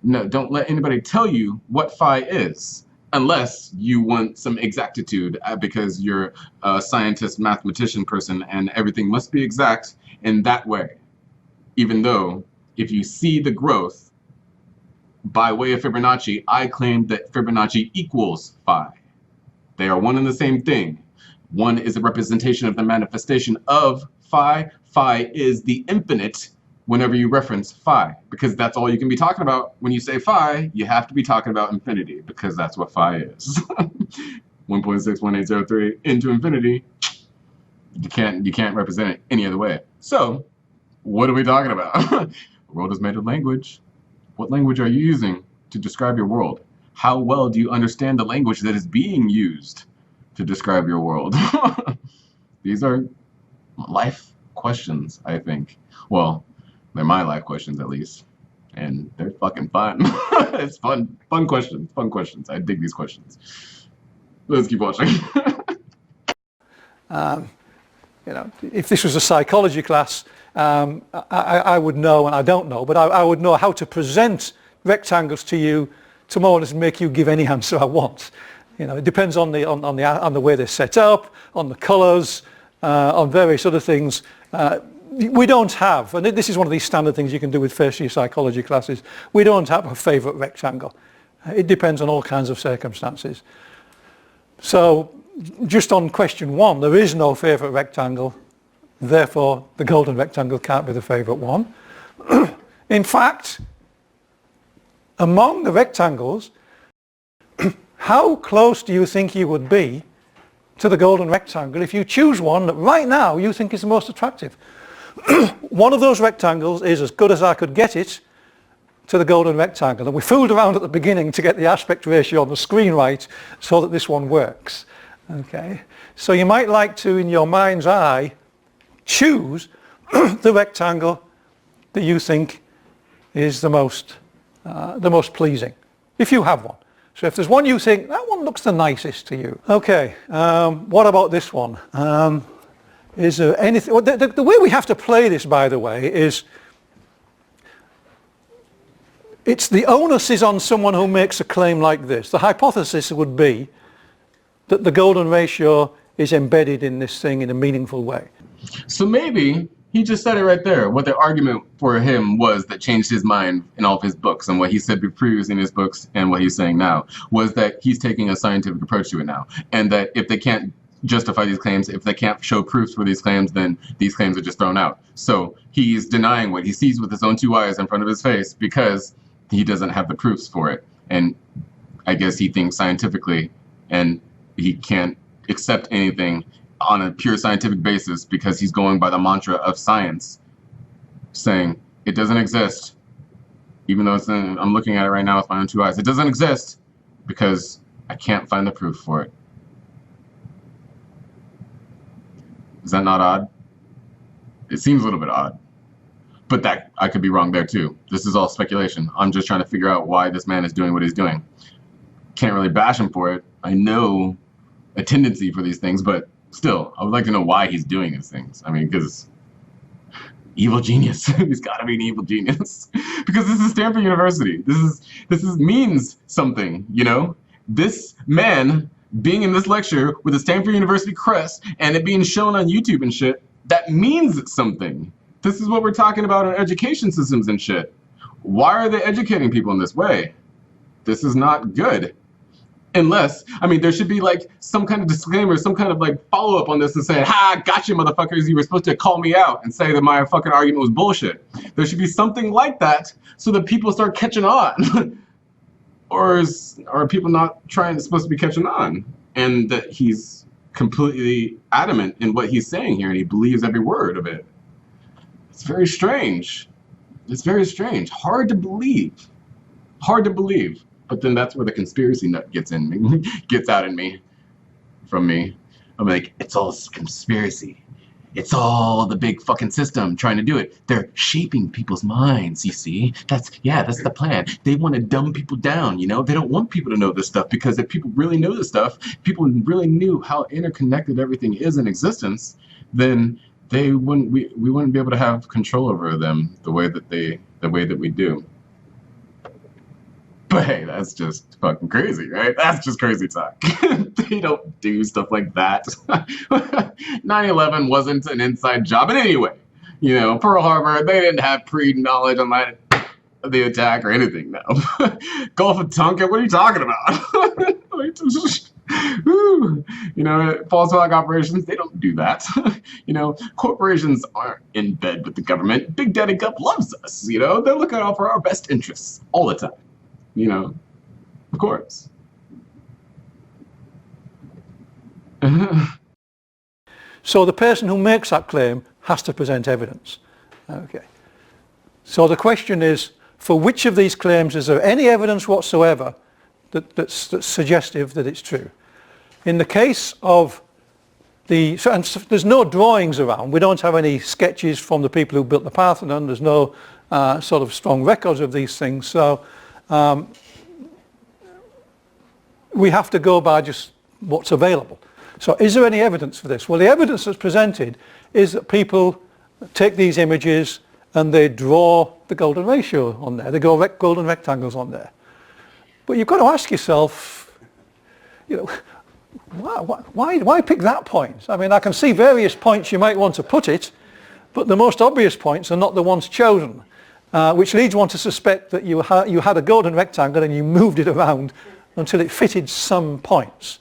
No, don't let anybody tell you what phi is, unless you want some exactitude because you're a scientist, mathematician person, and everything must be exact in that way. Even though, if you see the growth by way of Fibonacci, I claim that Fibonacci equals phi. They are one and the same thing. One is a representation of the manifestation of phi. Phi is the infinite whenever you reference phi, because that's all you can be talking about. When you say phi, you have to be talking about infinity, because that's what phi is. 1.61803 into infinity. You can't represent it any other way. So, what are we talking about? The world is made of language. What language are you using to describe your world? How well do you understand the language that is being used to describe your world? These are life questions, I think. Well, they're my life questions, at least. And they're fucking fun. It's fun. Fun questions. Fun questions. I dig these questions. Let's keep watching. You know, if this was a psychology class, I would know, and I don't know, but I would know how to present rectangles to you to more or less make you give any answer I want. You know, it depends on the way they're set up, on the colours, on various other things. We don't have, and this is one of these standard things you can do with first year psychology classes, we don't have a favourite rectangle. It depends on all kinds of circumstances. So just on question one, there is no favourite rectangle, therefore the golden rectangle can't be the favourite one. In fact, among the rectangles, how close do you think you would be to the golden rectangle if you choose one that right now you think is the most attractive? One of those rectangles is as good as I could get it to the golden rectangle, and we fooled around at the beginning to get the aspect ratio on the screen right so that this one works. Okay, so you might like to, in your mind's eye, choose the rectangle that you think is the most pleasing, if you have one. So if there's one you think, that one looks the nicest to you. Okay, what about this one? Is there anything, well, the way we have to play this, by the way, is it's the onus is on someone who makes a claim like this. The hypothesis would be that the golden ratio is embedded in this thing in a meaningful way. So maybe he just said it right there. What the argument for him was that changed his mind in all of his books, and what he said previously in his books and what he's saying now was that he's taking a scientific approach to it now, and that if they can't justify these claims, if they can't show proofs for these claims, then these claims are just thrown out. So he's denying what he sees with his own two eyes in front of his face because he doesn't have the proofs for it. And I guess he thinks scientifically, and he can't accept anything on a pure scientific basis because he's going by the mantra of science, saying it doesn't exist, even though I'm looking at it right now with my own two eyes. It doesn't exist because I can't find the proof for it. Is that not odd? It seems a little bit odd. But that I could be wrong there too. This is all speculation. I'm just trying to figure out why this man is doing what he's doing. Can't really bash him for it. I know a tendency for these things, but still, I would like to know why he's doing these things. I mean, because evil genius. He's got to be an evil genius. Because this is Stanford University. This is means something, you know? This man being in this lecture with a Stanford University crest and it being shown on YouTube and shit, that means something. This is what we're talking about in education systems and shit. Why are they educating people in this way? This is not good. Unless, I mean, there should be like some kind of disclaimer, some kind of like follow-up on this and saying, ha, gotcha, motherfuckers, you were supposed to call me out and say that my fucking argument was bullshit. There should be something like that so that people start catching on. Or are people not supposed to be catching on? And that he's completely adamant in what he's saying here and he believes every word of it. It's very strange. It's very strange. Hard to believe. Hard to believe. But then that's where the conspiracy nut gets in me, gets out in me, from me. I'm like, it's all conspiracy. It's all the big fucking system trying to do it. They're shaping people's minds, you see? That's the plan. They want to dumb people down, you know? They don't want people to know this stuff because if people really know this stuff, people really knew how interconnected everything is in existence, then we wouldn't be able to have control over them the way that we do. But hey, that's just fucking crazy, right? That's just crazy talk. They don't do stuff like that. 9/11 wasn't an inside job in any way. You know, Pearl Harbor, they didn't have pre-knowledge on the attack or anything, no. Gulf of Tonkin, what are you talking about? You know, false flag operations, they don't do that. You know, corporations aren't in bed with the government. Big Daddy Gup loves us, you know? They're looking out for our best interests all the time. You know, of course. So the person who makes that claim has to present evidence. Okay. So the question is, for which of these claims is there any evidence whatsoever that's suggestive that it's true? In the case of and there's no drawings around. We don't have any sketches from the people who built the Parthenon. There's no sort of strong records of these things. So we have to go by just what's available. So is there any evidence for this? Well, the evidence that's presented is that people take these images and they draw the golden ratio on there. They go golden rectangles on there. But you've got to ask yourself, you know, why pick that point? I mean, I can see various points you might want to put it, but the most obvious points are not the ones chosen. Which leads one to suspect that you had a golden rectangle and you moved it around until it fitted some points.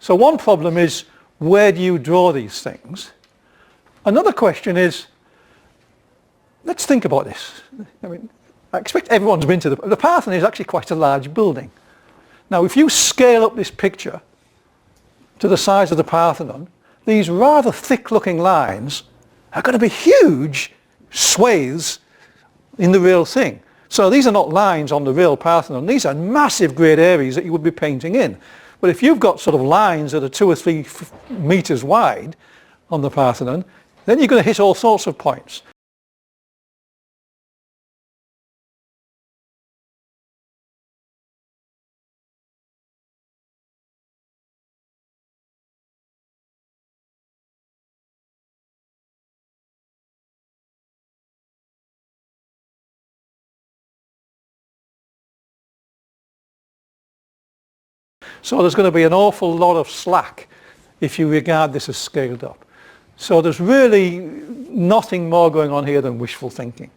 So one problem is, where do you draw these things? Another question is, let's think about this. I mean, I expect everyone's been to the Parthenon is actually quite a large building. Now, if you scale up this picture to the size of the Parthenon, these rather thick-looking lines are going to be huge swathes in the real thing. So these are not lines on the real Parthenon. These are massive great areas that you would be painting in. But if you've got sort of lines that are 2 or 3 meters wide on the Parthenon, then you're going to hit all sorts of points. So there's going to be an awful lot of slack if you regard this as scaled up. So there's really nothing more going on here than wishful thinking.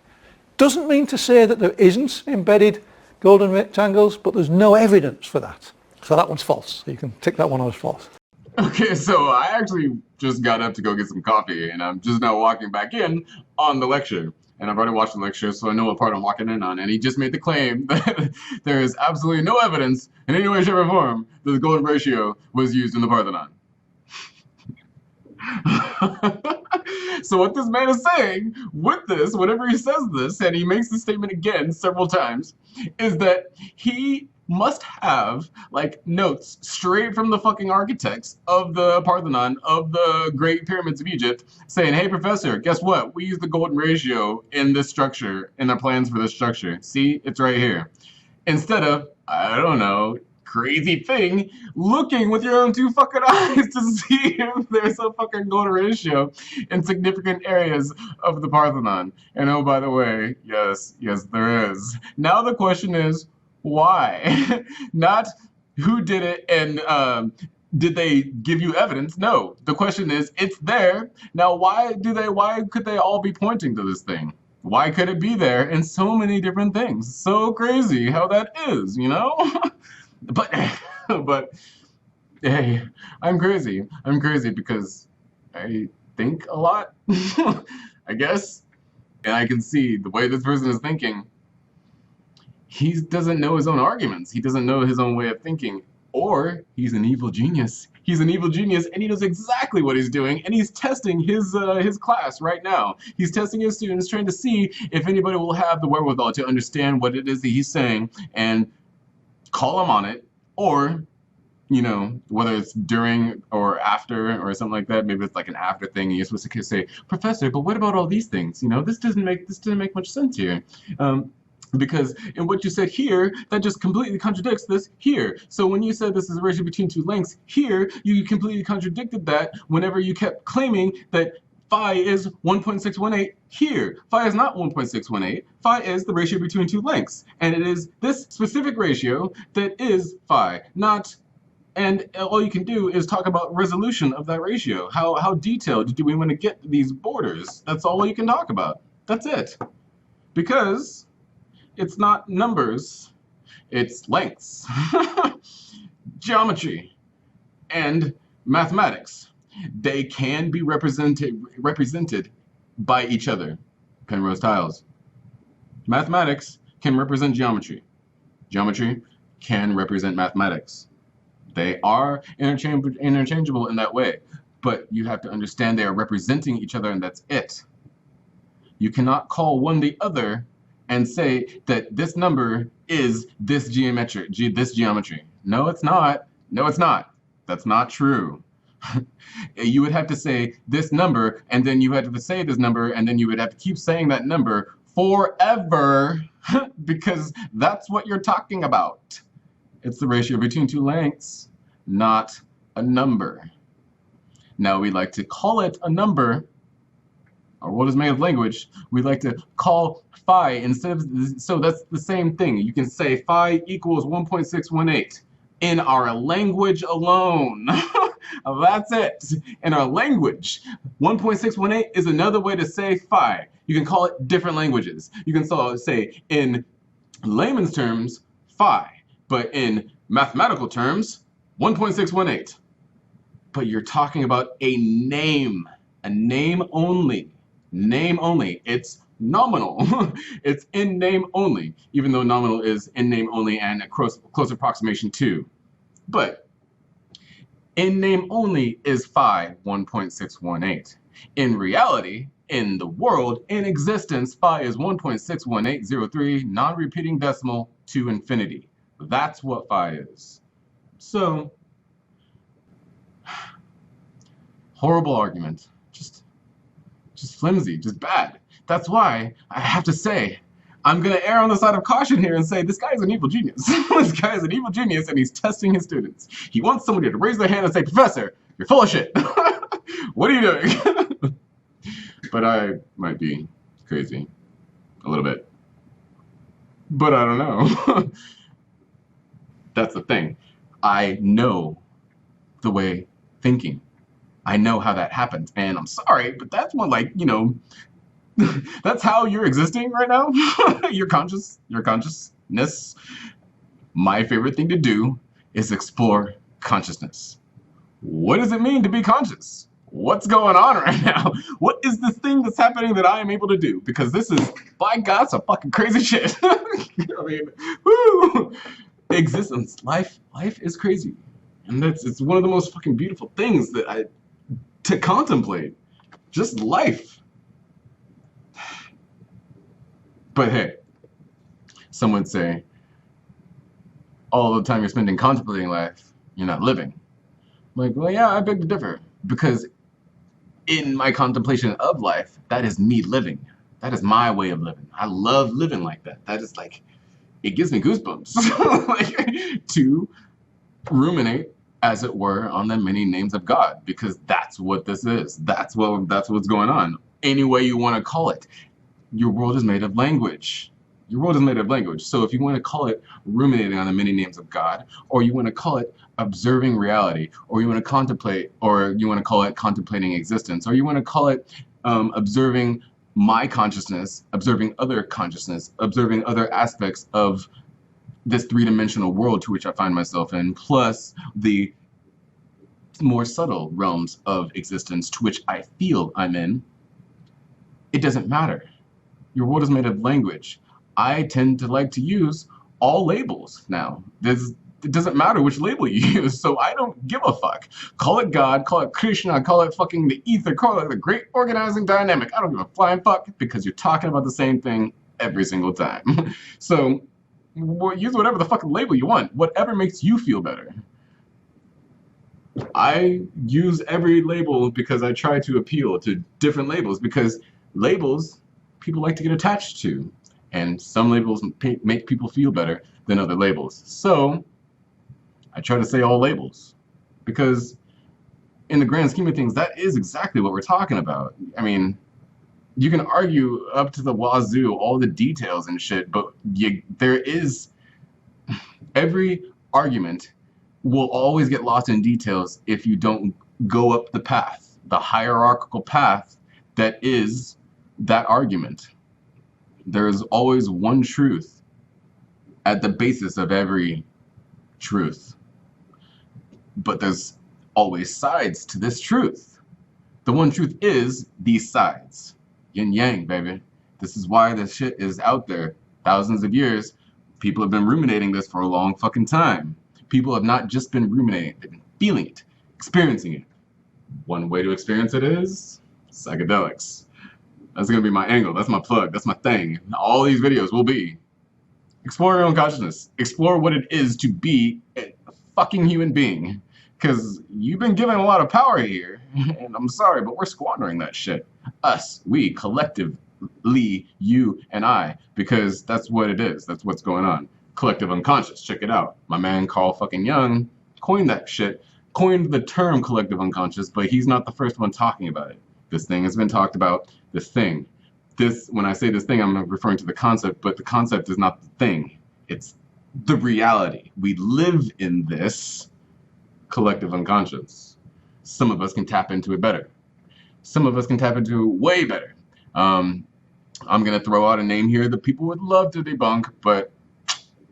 Doesn't mean to say that there isn't embedded golden rectangles, but there's no evidence for that. So that one's false. So you can tick that one as false. Okay, so I actually just got up to go get some coffee, and I'm just now walking back in on the lecture. And I've already watched the lecture, so I know what part I'm walking in on. And he just made the claim that there is absolutely no evidence in any way, shape, or form that the golden ratio was used in the Parthenon. So what this man is saying with this, whenever he says this, and he makes the statement again several times, is that he must have like notes straight from the fucking architects of the Parthenon, of the Great Pyramids of Egypt, saying, hey professor, guess what? We use the golden ratio in this structure, in our plans for this structure. See, it's right here. Instead of, I don't know, crazy thing looking with your own two fucking eyes to see if there's a fucking golden ratio in significant areas of the Parthenon. And oh, by the way, yes, there is. Now the question is, why? Not who did it and did they give you evidence? No. The question is, it's there. Now, why could they all be pointing to this thing? Why could it be there in so many different things? So crazy how that is, you know? But hey, I'm crazy. I'm crazy because I think a lot, I guess. And I can see the way this person is thinking. He doesn't know his own arguments. He doesn't know his own way of thinking. Or he's an evil genius. He's an evil genius, and he knows exactly what he's doing, and he's testing his class right now. He's testing his students, trying to see if anybody will have the wherewithal to understand what it is that he's saying and call him on it, or, you know, whether it's during or after or something like that. Maybe it's like an after thing, and you're supposed to say, Professor, but what about all these things? You know, this doesn't make much sense here. Because in what you said here, that just completely contradicts this here. So when you said this is a ratio between two lengths here, you completely contradicted that whenever you kept claiming that phi is 1.618 here. Phi is not 1.618. Phi is the ratio between two lengths. And it is this specific ratio that is phi, not... And all you can do is talk about resolution of that ratio. How detailed do we want to get these borders? That's all you can talk about. That's it. Because... it's not numbers, it's lengths, geometry, and mathematics. They can be represented by each other. Penrose tiles. Mathematics can represent geometry. Geometry can represent mathematics. They are interchangeable in that way, but you have to understand they are representing each other, and that's it. You cannot call one the other and say that this number is this geometry. No, it's not. No, it's not. That's not true. You would have to say this number, and then you have to say this number, and then you would have to keep saying that number forever, because that's what you're talking about. It's the ratio between two lengths, not a number. Now, we like to call it a number, or what is made of language, we like to call phi instead of, so that's the same thing. You can say phi equals 1.618 in our language alone. That's it. In our language, 1.618 is another way to say phi. You can call it different languages. You can say in layman's terms, phi, but in mathematical terms, 1.618. But you're talking about a name only. Name only. It's nominal. It's in name only, even though nominal is in name only and a close approximation to. But in name only is phi 1.618. In reality, in the world, in existence, phi is 1.61803, non-repeating decimal to infinity. That's what phi is. So, horrible argument. Just flimsy, just bad. That's why I have to say, I'm going to err on the side of caution here and say this guy is an evil genius. This guy is an evil genius, and he's testing his students. He wants somebody to raise their hand and say, Professor, you're full of shit. What are you doing? But I might be crazy. A little bit. But I don't know. That's the thing. I know the way thinking. I know how that happens, and I'm sorry, but that's one, like, you know, that's how you're existing right now. Your consciousness. My favorite thing to do is explore consciousness. What does it mean to be conscious? What's going on right now? What is this thing that's happening that I am able to do? Because this is, by God, some fucking crazy shit. I mean, woo! Existence, life is crazy. And it's one of the most fucking beautiful things that to contemplate. Just life. But hey, some would say, all the time you're spending contemplating life, you're not living. I'm like, well, yeah, I beg to differ. Because in my contemplation of life, that is me living. That is my way of living. I love living like that. That is like, it gives me goosebumps. Like, to ruminate, as it were, on the many names of God, because that's what this is. That's what's going on. Any way you want to call it. Your world is made of language. Your world is made of language. So if you want to call it ruminating on the many names of God, or you want to call it observing reality, or you want to contemplate, or you want to call it contemplating existence, or you want to call it observing my consciousness, observing other consciousness, observing other aspects of this three-dimensional world to which I find myself in, plus the more subtle realms of existence to which I feel I'm in, it doesn't matter. Your world is made of language. I tend to like to use all labels now. It doesn't matter which label you use, so I don't give a fuck. Call it God, call it Krishna, call it fucking the ether, call it the great organizing dynamic. I don't give a flying fuck, because you're talking about the same thing every single time. So use whatever the fucking label you want, whatever makes you feel better. I use every label because I try to appeal to different labels, because labels people like to get attached to, and some labels make people feel better than other labels. So I try to say all labels, because in the grand scheme of things, that is exactly what we're talking about. I mean, you can argue up to the wazoo all the details and shit, but every argument will always get lost in details if you don't go up the path, the hierarchical path that is that argument. There is always one truth at the basis of every truth. But there's always sides to this truth. The one truth is these sides. Yin yang, baby. This is why this shit is out there. Thousands of years, people have been ruminating this for a long fucking time. People have not just been ruminating, they've been feeling it, experiencing it. One way to experience it is psychedelics. That's gonna be my angle, that's my plug, that's my thing. All these videos will be explore your own consciousness. Explore what it is to be a fucking human being. Because you've been given a lot of power here, and I'm sorry, but we're squandering that shit. Us, we, collectively, you and I, because that's what it is. That's what's going on. Collective unconscious, check it out. My man Carl fucking Jung coined that shit, coined the term collective unconscious, but he's not the first one talking about it. This thing has been talked about, this thing. When I say this thing, I'm referring to the concept, but the concept is not the thing. It's the reality. We live in this collective unconscious. Some of us can tap into it better. Some of us can tap into it way better. I'm gonna throw out a name here that people would love to debunk, but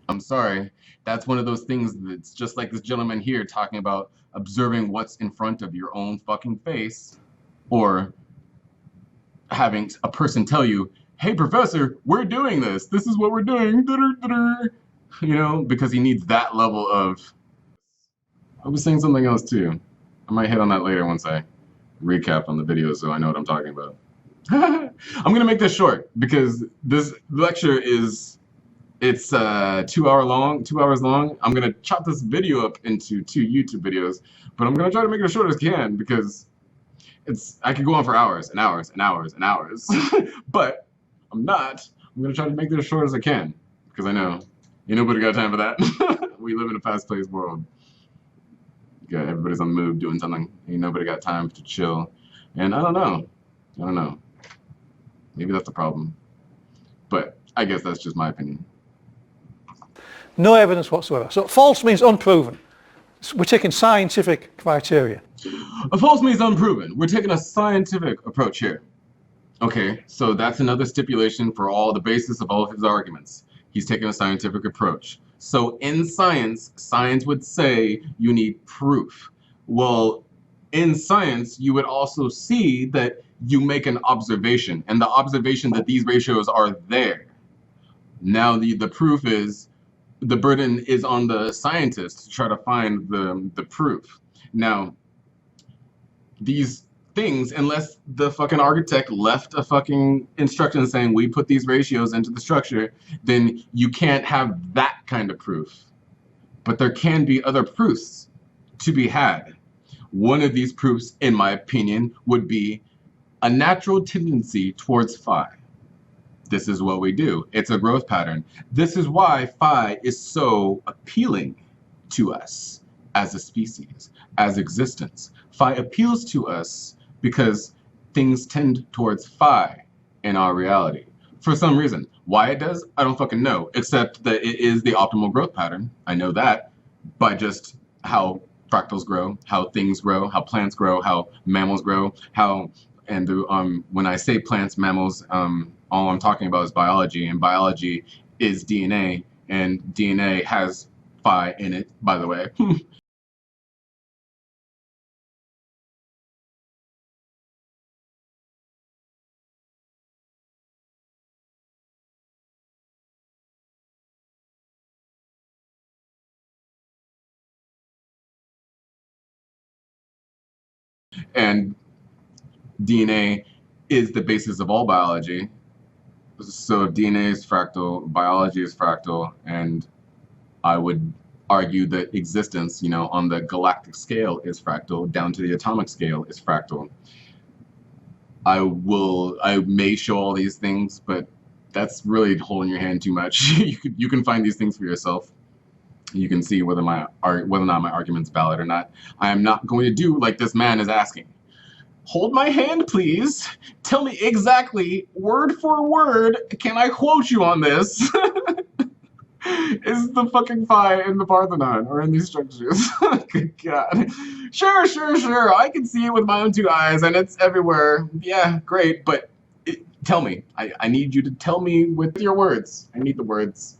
I'm sorry. That's one of those things that's just like this gentleman here talking about observing what's in front of your own fucking face, or having a person tell you, hey professor, we're doing this. This is what we're doing. You know, because he needs that level of... I was saying something else too. I might hit on that later once I recap on the video so I know what I'm talking about. I'm gonna make this short because this lecture it's 2 hours long. I'm gonna chop this video up into 2 YouTube videos, but I'm gonna try to make it as short as I can because I could go on for hours and hours and hours and hours. But I'm not. I'm gonna try to make this as short as I can because I know ain't nobody got time for that. We live in a fast-paced world. Yeah, everybody's on the move doing something. Ain't nobody got time to chill. And I don't know. Maybe that's the problem. But I guess that's just my opinion. No evidence whatsoever. So false means unproven. We're taking scientific criteria. A false means unproven. We're taking a scientific approach here. Okay, so that's another stipulation for all the basis of all of his arguments. He's taking a scientific approach. So in science would say you need proof. Well, in science, you would also see that you make an observation, and the observation that these ratios are there. Now the proof is, the burden is on the scientist to try to find the proof. Now, these things, unless the fucking architect left a fucking instruction saying we put these ratios into the structure, then you can't have that kind of proof. But there can be other proofs to be had. One of these proofs, in my opinion, would be a natural tendency towards phi. This is what we do. It's a growth pattern. This is why phi is so appealing to us. as a species, as existence. Phi appeals to us because things tend towards phi in our reality. For some reason. Why it does, I don't fucking know, except that it is the optimal growth pattern. I know that by just how fractals grow, how things grow, how plants grow, how mammals grow, when I say plants, mammals, all I'm talking about is biology, and biology is DNA, and DNA has phi in it, by the way. And DNA is the basis of all biology. So if DNA is fractal, biology is fractal, and I would argue that existence, on the galactic scale is fractal, down to the atomic scale is fractal. I may show all these things, but that's really holding your hand too much. You can find these things for yourself. You can see whether or not my argument's valid or not. I am not going to do like this man is asking. Hold my hand, please. Tell me exactly, word for word, can I quote you on this? Is the fucking phi in the Parthenon or in these structures? Good God. Sure. I can see it with my own two eyes and it's everywhere. Yeah, great, but tell me. I need you to tell me with your words. I need the words.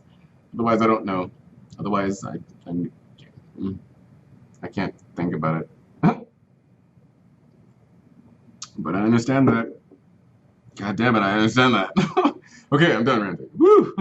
Otherwise, I don't know. Otherwise, I can't think about it. But I understand that. God damn it, I understand that. Okay, I'm done ranting. Woo!